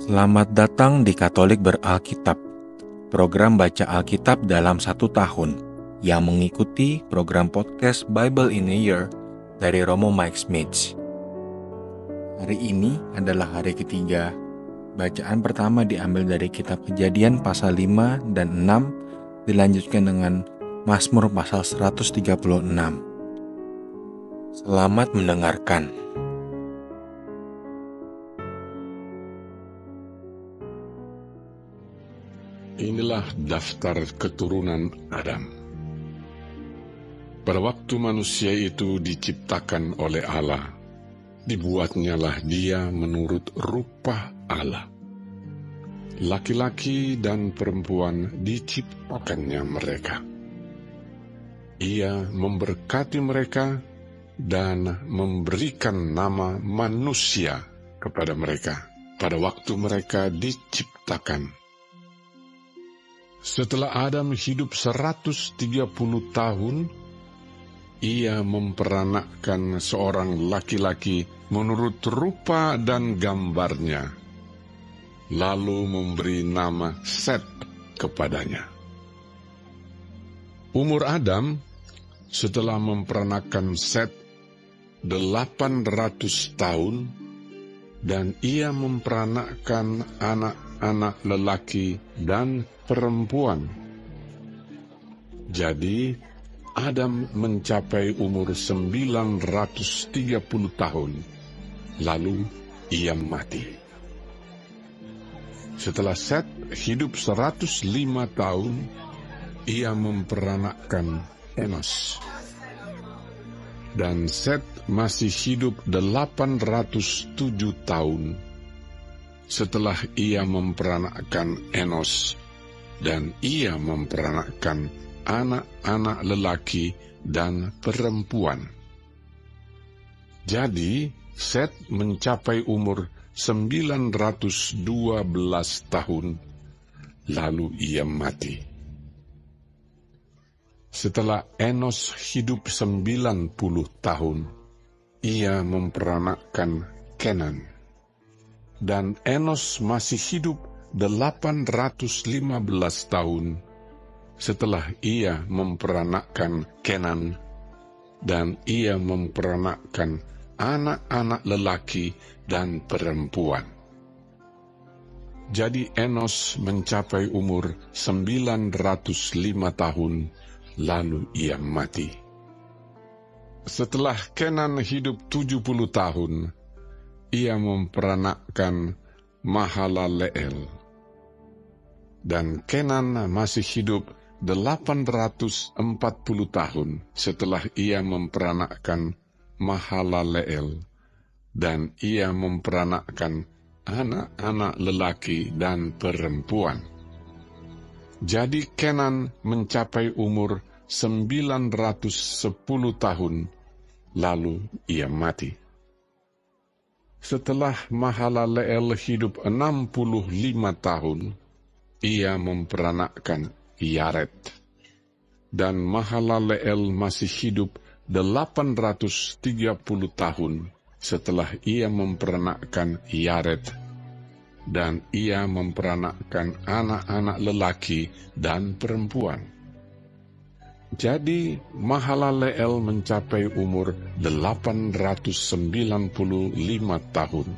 Selamat datang di Katolik Beralkitab, program baca Alkitab dalam 1 tahun, yang mengikuti program podcast Bible in a Year dari Romo Mike Smith. Hari ini adalah hari ketiga. Bacaan pertama diambil dari kitab Kejadian pasal 5 dan 6, dilanjutkan dengan Mazmur pasal 136. Selamat mendengarkan. Inilah daftar keturunan Adam. Pada waktu manusia itu diciptakan oleh Allah, dibuatnyalah dia menurut rupa Allah. Laki-laki dan perempuan diciptakannya mereka. Ia memberkati mereka dan memberikan nama manusia kepada mereka pada waktu mereka diciptakan. Setelah Adam hidup 130 tahun, ia memperanakkan seorang laki-laki menurut rupa dan gambarnya, lalu memberi nama Set kepadanya. Umur Adam setelah memperanakkan Set 800 tahun, dan ia memperanakkan anak-anak lelaki dan perempuan. Jadi, Adam mencapai umur 930 tahun, lalu ia mati. Setelah Set hidup 105 tahun, ia memperanakkan Enos. Dan Set masih hidup 807 tahun setelah ia memperanakkan Enos, dan ia memperanakkan anak-anak lelaki dan perempuan. Jadi, Set mencapai umur 912 tahun, lalu ia mati. Setelah Enos hidup 90 tahun, ia memperanakkan Kenan. Dan Enos masih hidup 815 tahun setelah ia memperanakkan Kenan, dan ia memperanakkan anak-anak lelaki dan perempuan. Jadi Enos mencapai umur 905 tahun, lalu ia mati. Setelah Kenan hidup 70 tahun, ia memperanakkan Mahalaleel. Dan Kenan masih hidup 840 tahun setelah ia memperanakkan Mahalaleel, dan ia memperanakkan anak-anak lelaki dan perempuan. Jadi Kenan mencapai umur 910 tahun, lalu ia mati. Setelah Mahalaleel hidup 65 tahun, ia memperanakkan Yared. Dan Mahalaleel masih hidup 830 tahun setelah ia memperanakkan Yared, dan ia memperanakkan anak-anak lelaki dan perempuan. Jadi Mahalaleel mencapai umur 895 tahun,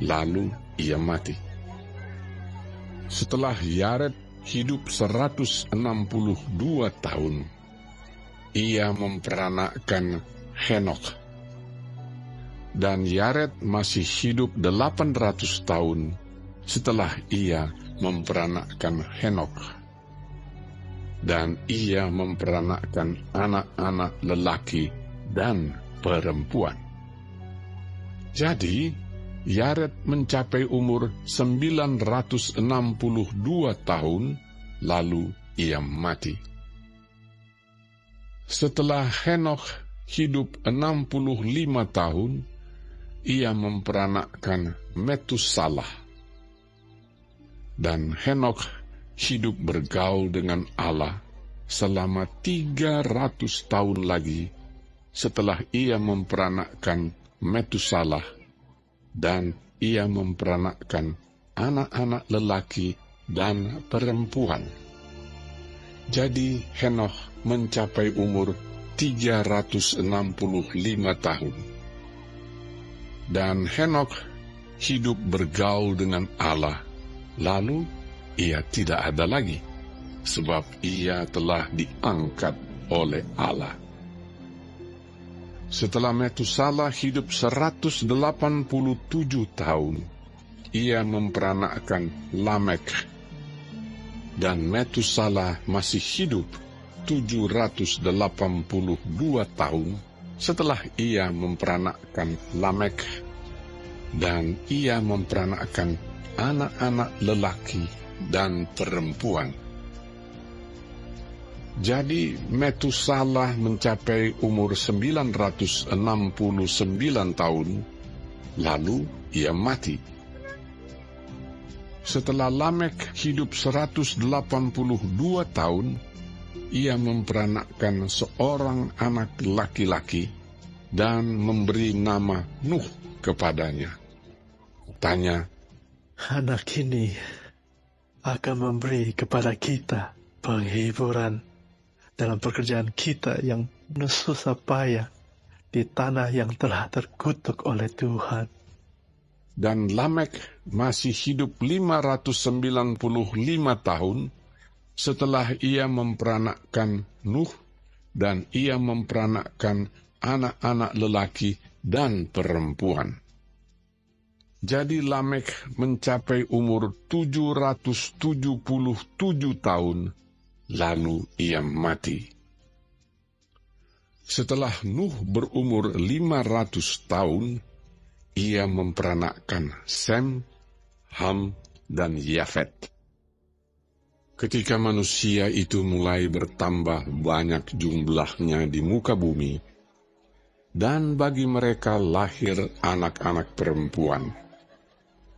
lalu ia mati. Setelah Yared hidup 162 tahun, ia memperanakkan Henokh. Dan Yared masih hidup 800 tahun setelah ia memperanakkan Henokh. Dan ia memperanakkan anak-anak lelaki dan perempuan. Jadi, Yared mencapai umur 962 tahun, lalu ia mati. Setelah Henokh hidup 65 tahun, ia memperanakkan Metusalah. Dan Henokh hidup bergaul dengan Allah selama 300 tahun lagi setelah ia memperanakkan Metusalah, dan ia memperanakkan anak-anak lelaki dan perempuan. Jadi Henokh mencapai umur 365 tahun. Dan Henokh hidup bergaul dengan Allah, lalu ia tidak ada lagi, sebab ia telah diangkat oleh Allah. Setelah Metusala hidup 187 tahun, ia memperanakkan Lamek, dan Metusala masih hidup 782 tahun setelah ia memperanakkan Lamek, dan ia memperanakkan anak-anak lelaki dan perempuan. Jadi Metusala mencapai umur 969 tahun, lalu ia mati. Setelah Lamek hidup 182 tahun, ia memperanakkan seorang anak laki-laki dan memberi nama Nuh kepadanya. Tanya, anak ini akan memberi kepada kita penghiburan dalam pekerjaan kita yang susah payah di tanah yang telah terkutuk oleh Tuhan. dan Lamek masih hidup 595 tahun setelah ia memperanakkan Nuh, dan ia memperanakkan anak-anak lelaki dan perempuan. Jadi Lamek mencapai umur 777 tahun, lalu ia mati. Setelah Nuh berumur 500 tahun, ia memperanakkan Sem, Ham, dan Yafet. Ketika manusia itu mulai bertambah banyak jumlahnya di muka bumi, dan bagi mereka lahir anak-anak perempuan,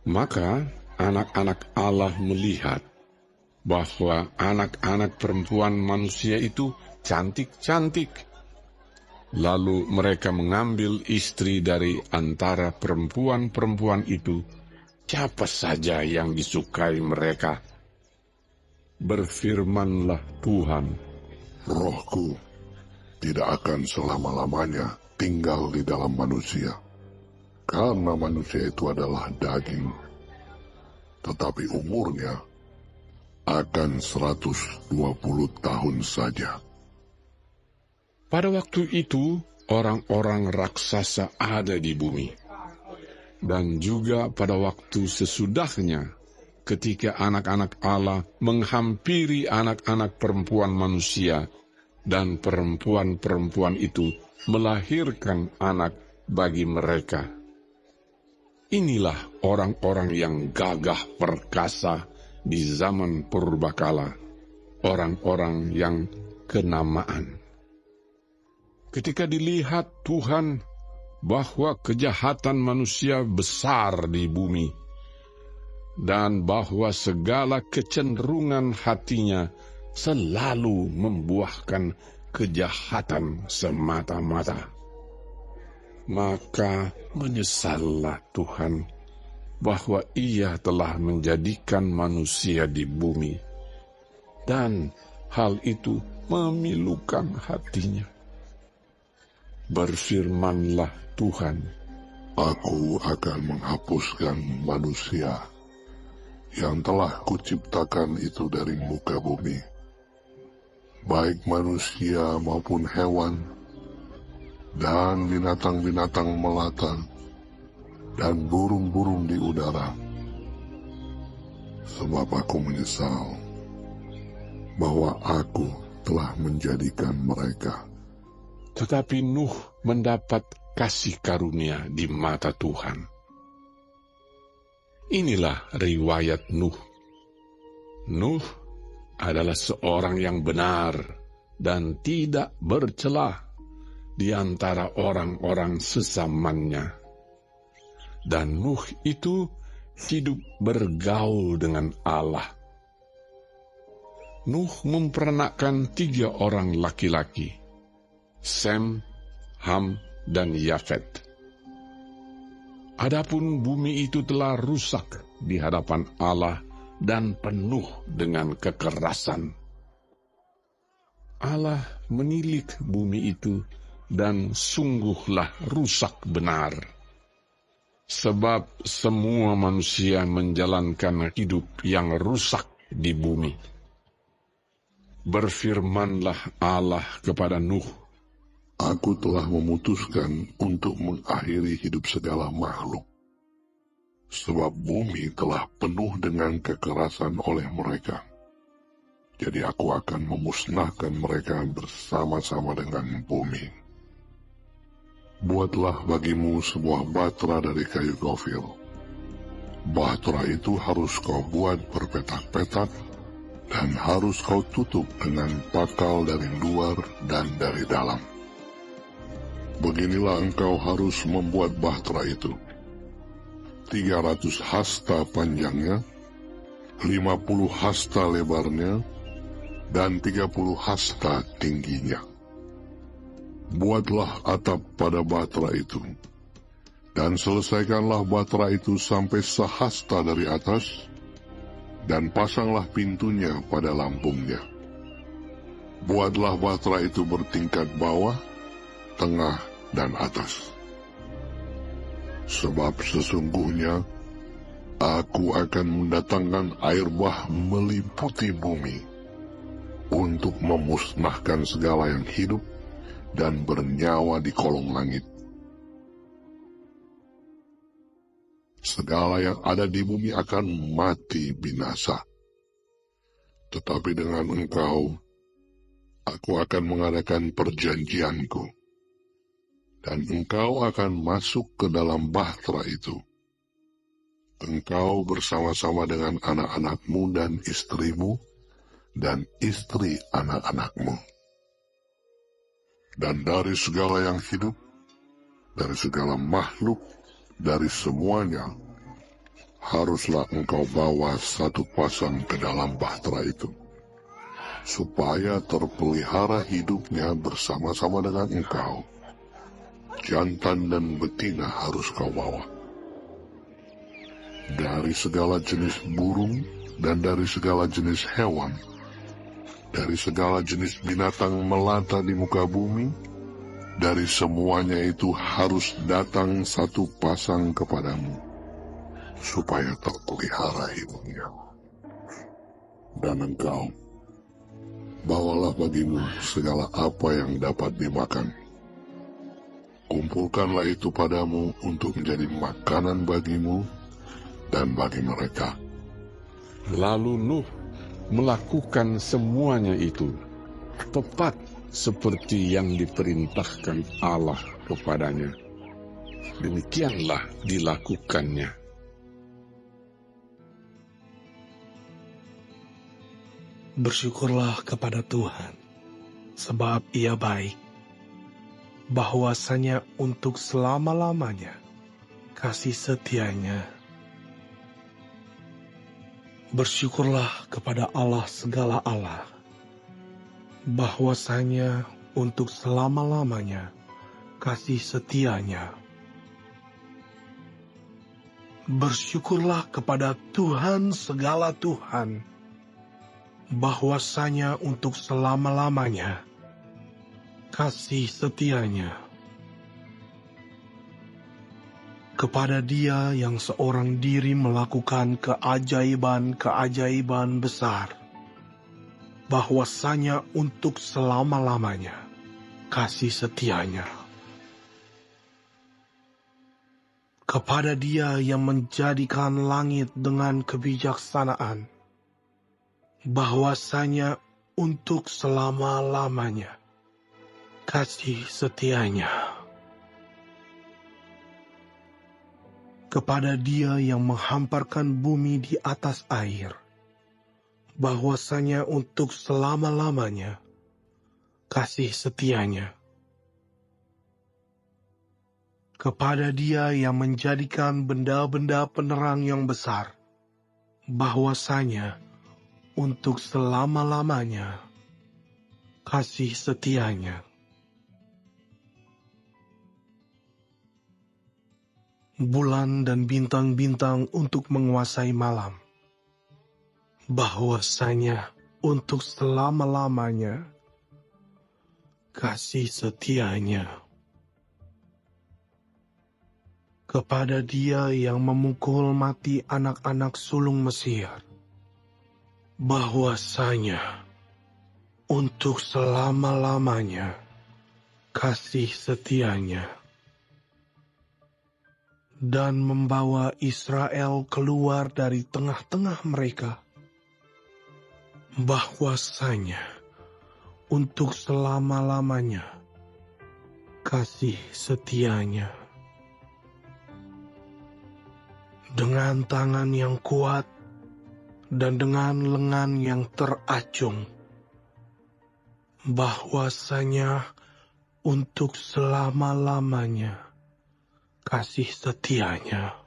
maka anak-anak Allah melihat bahwa anak-anak perempuan manusia itu cantik-cantik. Lalu mereka mengambil istri dari antara perempuan-perempuan itu, siapa saja yang disukai mereka. Berfirmanlah Tuhan, Rohku tidak akan selama-lamanya tinggal di dalam manusia, karena manusia itu adalah daging, tetapi umurnya akan 120 tahun saja. Pada waktu itu, orang-orang raksasa ada di bumi. Dan juga pada waktu sesudahnya, ketika anak-anak Allah menghampiri anak-anak perempuan manusia, dan perempuan-perempuan itu melahirkan anak bagi mereka. Inilah orang-orang yang gagah perkasa di zaman purbakala, orang-orang yang kenamaan. Ketika dilihat Tuhan bahwa kejahatan manusia besar di bumi, dan bahwa segala kecenderungan hatinya selalu membuahkan kejahatan semata-mata, maka menyesallah Tuhan bahwa Ia telah menjadikan manusia di bumi, dan hal itu memilukan hatinya. Berfirmanlah Tuhan, Aku akan menghapuskan manusia yang telah kuciptakan itu dari muka bumi, baik manusia maupun hewan, dan binatang-binatang melata, dan burung-burung di udara. Sebab aku menyesal bahwa aku telah menjadikan mereka. tetapi Nuh mendapat kasih karunia di mata Tuhan. Inilah riwayat Nuh. Nuh adalah seorang yang benar dan tidak bercelah di antara orang-orang sesamanya. Dan Nuh itu hidup bergaul dengan Allah. Nuh memperanakkan 3 orang laki-laki, Sem, Ham, dan Yafet. Adapun bumi itu telah rusak di hadapan Allah dan penuh dengan kekerasan. Allah menilik bumi itu dan sungguhlah rusak benar. Sebab semua manusia menjalankan hidup yang rusak di bumi. Berfirmanlah Allah kepada Nuh, Aku telah memutuskan untuk mengakhiri hidup segala makhluk, sebab bumi telah penuh dengan kekerasan oleh mereka. Jadi aku akan memusnahkan mereka bersama-sama dengan bumi. Buatlah bagimu sebuah batra dari kayu gofil. Batra itu harus kau buat berpetak-petak, dan harus kau tutup dengan pakal dari luar dan dari dalam. Beginilah engkau harus membuat bahtera itu. 300 hasta panjangnya, 50 hasta lebarnya, dan 30 hasta tingginya. Buatlah atap pada bahtera itu, dan selesaikanlah bahtera itu sampai sehasta dari atas, dan pasanglah pintunya pada lambungnya. Buatlah bahtera itu bertingkat bawah, tengah, dan atas. Sebab sesungguhnya aku akan mendatangkan air bah meliputi bumi untuk memusnahkan segala yang hidup dan bernyawa di kolong langit. Segala yang ada di bumi akan mati binasa. Tetapi dengan engkau, aku akan mengadakan perjanjianku, dan engkau akan masuk ke dalam bahtera itu. Engkau bersama-sama dengan anak-anakmu dan istrimu, dan istri anak-anakmu. Dan dari segala yang hidup, dari segala makhluk, dari semuanya, haruslah engkau bawa satu pasang ke dalam bahtera itu, supaya terpelihara hidupnya bersama-sama dengan engkau. Jantan dan betina harus kau bawa. Dari segala jenis burung dan dari segala jenis hewan, dari segala jenis binatang melata di muka bumi, dari semuanya itu harus datang satu pasang kepadamu, supaya terpelihara hidupnya. Dan engkau, bawalah bagimu segala apa yang dapat dimakan. Kumpulkanlah itu padamu untuk menjadi makanan bagimu dan bagi mereka. Lalu Nuh melakukan semuanya itu, tepat seperti yang diperintahkan Allah kepadanya. Demikianlah dilakukannya. Bersyukurlah kepada Tuhan, sebab Ia baik, bahwasanya untuk selama-lamanya kasih setianya. Bersyukurlah kepada Allah segala Allah, bahwasanya untuk selama-lamanya kasih setianya. Bersyukurlah kepada Tuhan segala Tuhan, bahwasanya untuk selama-lamanya kasih setianya. Kepada Dia yang seorang diri melakukan keajaiban-keajaiban besar, bahwasanya untuk selama-lamanya kasih setianya. Kepada Dia yang menjadikan langit dengan kebijaksanaan, bahwasanya untuk selama-lamanya kasih setianya. Kepada Dia yang menghamparkan bumi di atas air, bahwasanya untuk selama-lamanya kasih setianya. Kepada Dia yang menjadikan benda-benda penerang yang besar, bahwasanya untuk selama-lamanya kasih setianya. bulan dan bintang-bintang untuk menguasai malam. Bahwasanya untuk selama-lamanya kasih setianya kepada Dia yang memukul mati anak-anak sulung Mesir. Bahwasanya untuk selama-lamanya kasih setianya, dan membawa Israel keluar dari tengah-tengah mereka. Bahwasanya untuk selama-lamanya kasih setianya. Dengan tangan yang kuat dan dengan lengan yang teracung, bahwasanya untuk selama-lamanya kasih setianya.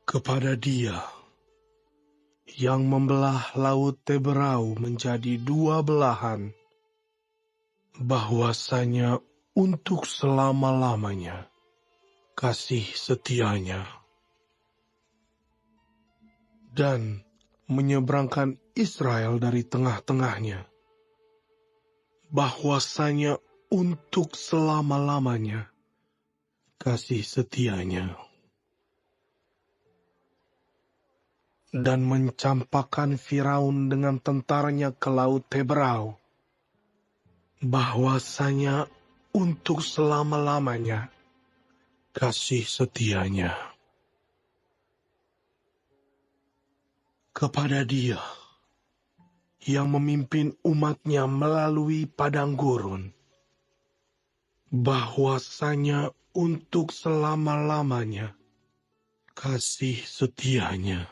Kepada Dia yang membelah laut Teberau menjadi dua belahan, bahwasanya untuk selama-lamanya kasih setianya, dan menyeberangkan Israel dari tengah-tengahnya, bahwasanya untuk selama-lamanya kasih setianya, dan mencampakkan Firaun dengan tentaranya ke laut Teberau, bahwasanya untuk selama-lamanya kasih setianya. Kepada Dia yang memimpin umatnya melalui padang gurun, bahwasanya untuk selama-lamanya kasih setianya.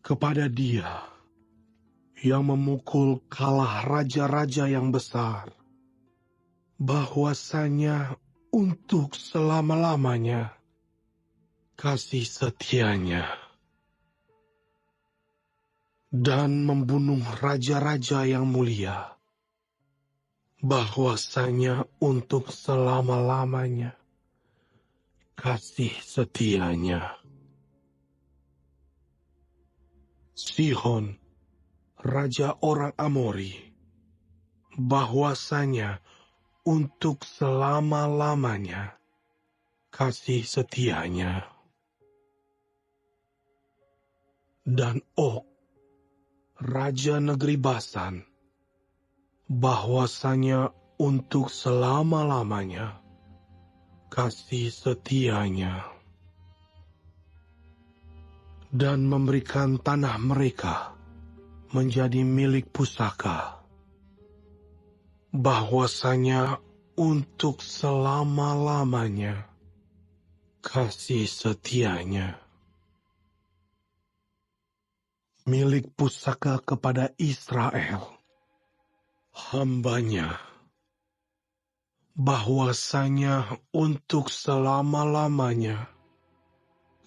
Kepada Dia yang memukul kalah raja-raja yang besar, bahwasanya untuk selama-lamanya kasih setianya, dan membunuh raja-raja yang mulia, bahwasanya untuk selama-lamanya kasih setianya. Sihon, raja orang Amori, bahwasanya untuk selama-lamanya kasih setianya. Dan Og, raja negeri Basan, bahwasanya untuk selama-lamanya kasih setianya, dan memberikan tanah mereka menjadi milik pusaka, bahwasanya untuk selama-lamanya kasih setianya. Milik pusaka kepada Israel, hambanya, bahwasanya untuk selama-lamanya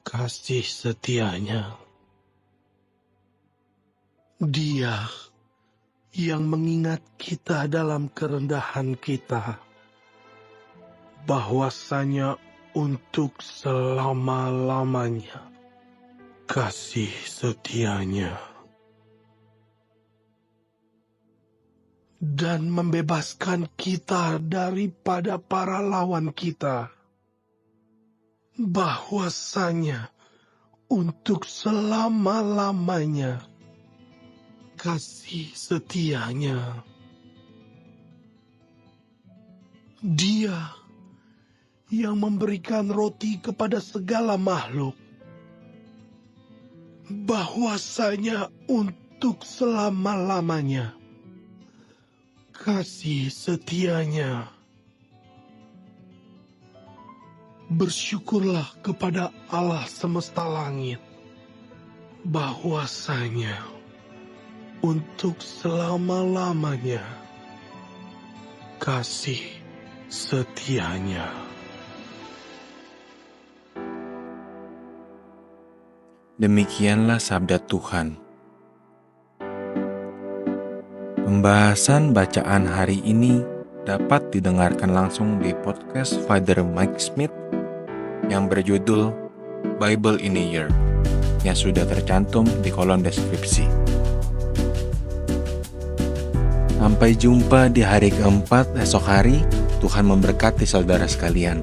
kasih setianya. Dia yang mengingat kita dalam kerendahan kita, bahwasanya untuk selama-lamanya kasih setianya, dan membebaskan kita daripada para lawan kita, bahwasanya untuk selama-lamanya kasih setianya. Dia yang memberikan roti kepada segala makhluk, bahwasanya untuk selama-lamanya kasih setianya. Bersyukurlah kepada Allah semesta langit, bahwasanya untuk selama-lamanya kasih setianya. Demikianlah sabda Tuhan. Pembahasan bacaan hari ini dapat didengarkan langsung di podcast Father Mike Smith yang berjudul Bible in a Year yang sudah tercantum di kolom deskripsi. Sampai jumpa di hari keempat esok hari. Tuhan memberkati saudara sekalian.